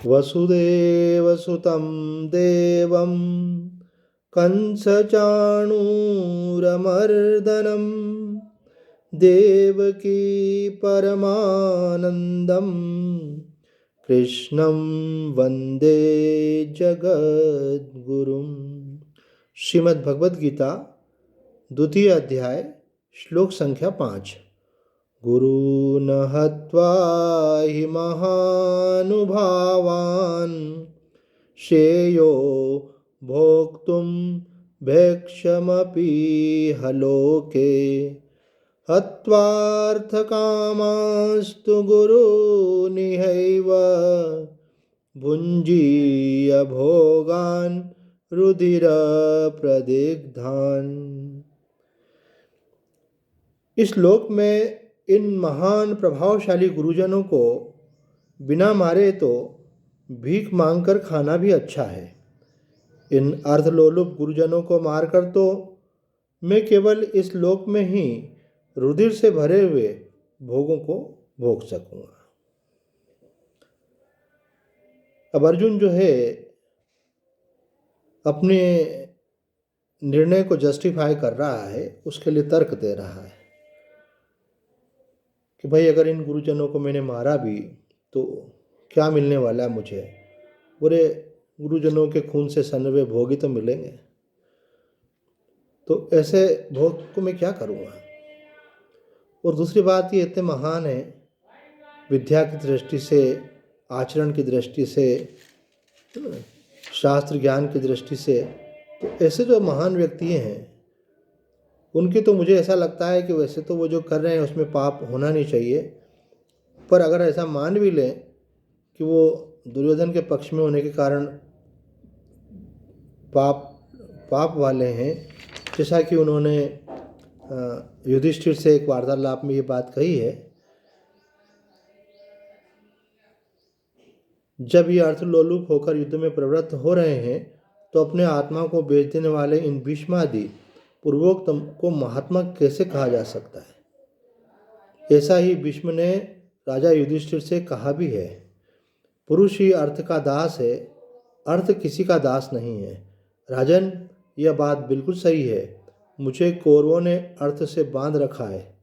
वसुदेवसुतं देवं कंसचाणूरमर्दनं देवकी परमानन्दं कृष्णं वन्दे जगद्गुरुं। श्रीमद् भगवद गीता द्वितीय अध्याय श्लोक संख्या 5। गुरून् हत्वा हि महानुभावान् श्रेयो भोक्तुं भैक्षमपीह लोके हत्वार्थकामास्तु गुरूनिहैव भुञ्जीय भोगान् रुधिरप्रदिग्धान्। इस श्लोक में इन महान प्रभावशाली गुरुजनों को बिना मारे तो भीख मांगकर खाना भी अच्छा है। इन अर्धलोलुप गुरुजनों को मारकर तो मैं केवल इस लोक में ही रुधिर से भरे हुए भोगों को भोग सकूंगा। अब अर्जुन जो है अपने निर्णय को जस्टिफाई कर रहा है, उसके लिए तर्क दे रहा है कि भाई अगर इन गुरुजनों को मैंने मारा भी तो क्या मिलने वाला है मुझे। बुरे गुरुजनों के खून से सने हुए भोग ही तो मिलेंगे, तो ऐसे भोग को मैं क्या करूँगा। और दूसरी बात ये इतने महान है विद्या की दृष्टि से, आचरण की दृष्टि से, शास्त्र ज्ञान की दृष्टि से, तो ऐसे जो महान व्यक्ति हैं उनकी तो मुझे ऐसा लगता है कि वैसे तो वो जो कर रहे हैं उसमें पाप होना नहीं चाहिए, पर अगर ऐसा मान भी लें कि वो दुर्योधन के पक्ष में होने के कारण पाप वाले हैं, जैसा कि उन्होंने युधिष्ठिर से एक वार्तालाप में ये बात कही है, जब ये अर्थलोलुप होकर युद्ध में प्रवृत्त हो रहे हैं तो अपने आत्मा को बेच देने वाले इन भीष्मादि पूर्वोक्त को महात्मा कैसे कहा जा सकता है। ऐसा ही भीष्म ने राजा युधिष्ठिर से कहा भी है, पुरुष ही अर्थ का दास है, अर्थ किसी का दास नहीं है। राजन, यह बात बिल्कुल सही है, मुझे कौरवों ने अर्थ से बांध रखा है।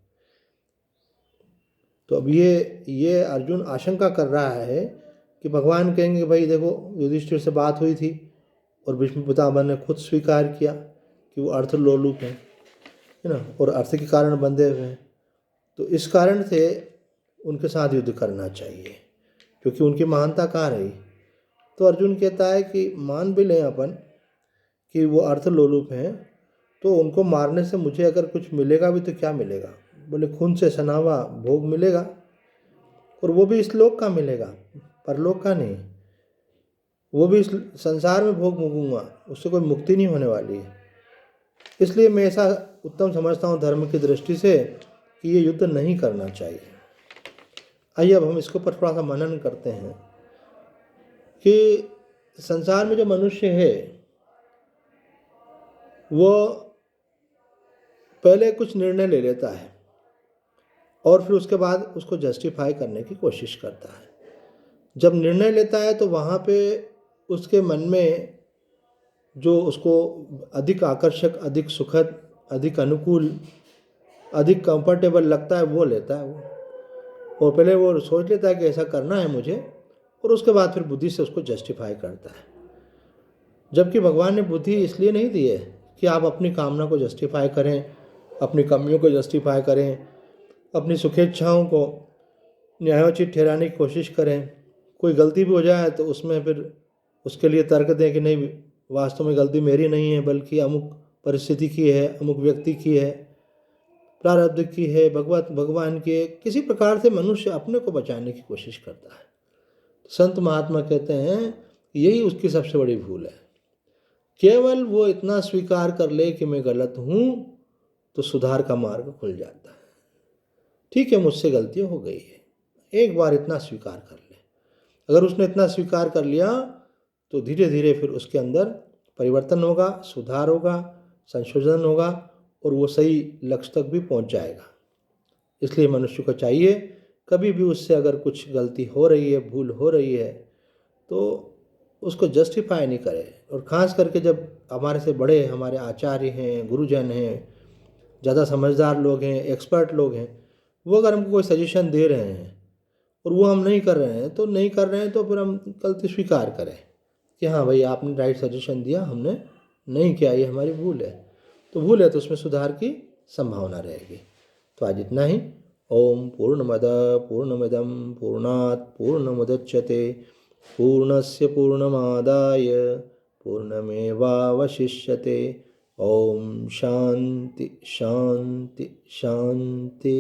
तो अब ये अर्जुन आशंका कर रहा है कि भगवान कहेंगे भाई देखो युधिष्ठिर से बात हुई थी और भीष्म पितामह ने खुद स्वीकार किया कि वो अर्थ लोलुप है ना, और अर्थ के कारण बंधे हुए हैं, तो इस कारण से उनके साथ युद्ध करना चाहिए क्योंकि उनकी महानता कहाँ रही। तो अर्जुन कहता है कि मान भी लें अपन कि वो अर्थ लोलुप हैं, तो उनको मारने से मुझे अगर कुछ मिलेगा भी तो क्या मिलेगा। बोले खून से सना हुआ भोग मिलेगा, और वो भी इस लोक का मिलेगा, परलोक का नहीं। वो भी इस संसार में भोग भोगूंगा, उससे कोई मुक्ति नहीं होने वाली है। इसलिए मैं ऐसा उत्तम समझता हूँ धर्म की दृष्टि से कि ये युद्ध नहीं करना चाहिए। आइए अब हम इसके ऊपर थोड़ा सा मनन करते हैं कि संसार में जो मनुष्य है वो पहले कुछ निर्णय ले लेता है और फिर उसके बाद उसको जस्टिफाई करने की कोशिश करता है। जब निर्णय लेता है तो वहाँ पे उसके मन में जो उसको अधिक आकर्षक, अधिक सुखद, अधिक अनुकूल, अधिक कंफर्टेबल लगता है वो लेता है वो, और पहले वो सोच लेता है कि ऐसा करना है मुझे, और उसके बाद फिर बुद्धि से उसको जस्टिफाई करता है। जबकि भगवान ने बुद्धि इसलिए नहीं दी है कि आप अपनी कामना को जस्टिफाई करें, अपनी कमियों को जस्टिफाई करें, अपनी सुखेच्छाओं को न्यायोचित ठहराने की कोशिश करें। कोई गलती भी हो जाए तो उसमें फिर उसके लिए तर्क दें कि नहीं, वास्तव में गलती मेरी नहीं है बल्कि अमुक परिस्थिति की है, अमुक व्यक्ति की है, प्रारब्ध की है, भगवान की है। किसी प्रकार से मनुष्य अपने को बचाने की कोशिश करता है। संत महात्मा कहते हैं यही उसकी सबसे बड़ी भूल है। केवल वो इतना स्वीकार कर ले कि मैं गलत हूँ तो सुधार का मार्ग खुल जाता है। ठीक है, मुझसे गलतियाँ हो गई है, एक बार इतना स्वीकार कर ले। अगर उसने इतना स्वीकार कर लिया तो धीरे धीरे फिर उसके अंदर परिवर्तन होगा, सुधार होगा, संशोधन होगा, और वो सही लक्ष्य तक भी पहुंच जाएगा। इसलिए मनुष्य को चाहिए कभी भी उससे अगर कुछ गलती हो रही है, भूल हो रही है, तो उसको जस्टिफाई नहीं करें। और ख़ास करके जब हमारे से बड़े हमारे आचार्य हैं, गुरुजन हैं, ज़्यादा समझदार लोग हैं, एक्सपर्ट लोग हैं, वो अगर हमको कोई सजेशन दे रहे हैं और वो हम नहीं कर रहे हैं तो फिर हम गलती स्वीकार करें कि हाँ भाई आपने राइट सजेशन दिया, हमने नहीं किया, ये हमारी भूल है। तो भूल है तो उसमें सुधार की संभावना रहेगी। तो आज इतना ही। ओम पूर्णमद पूर्णमिदं पूर्णात् पूर्णमुदच्यते पूर्णस्य पूर्णमादाय पूर्णमेवावशिष्यते। ओम शांति शांति शांति।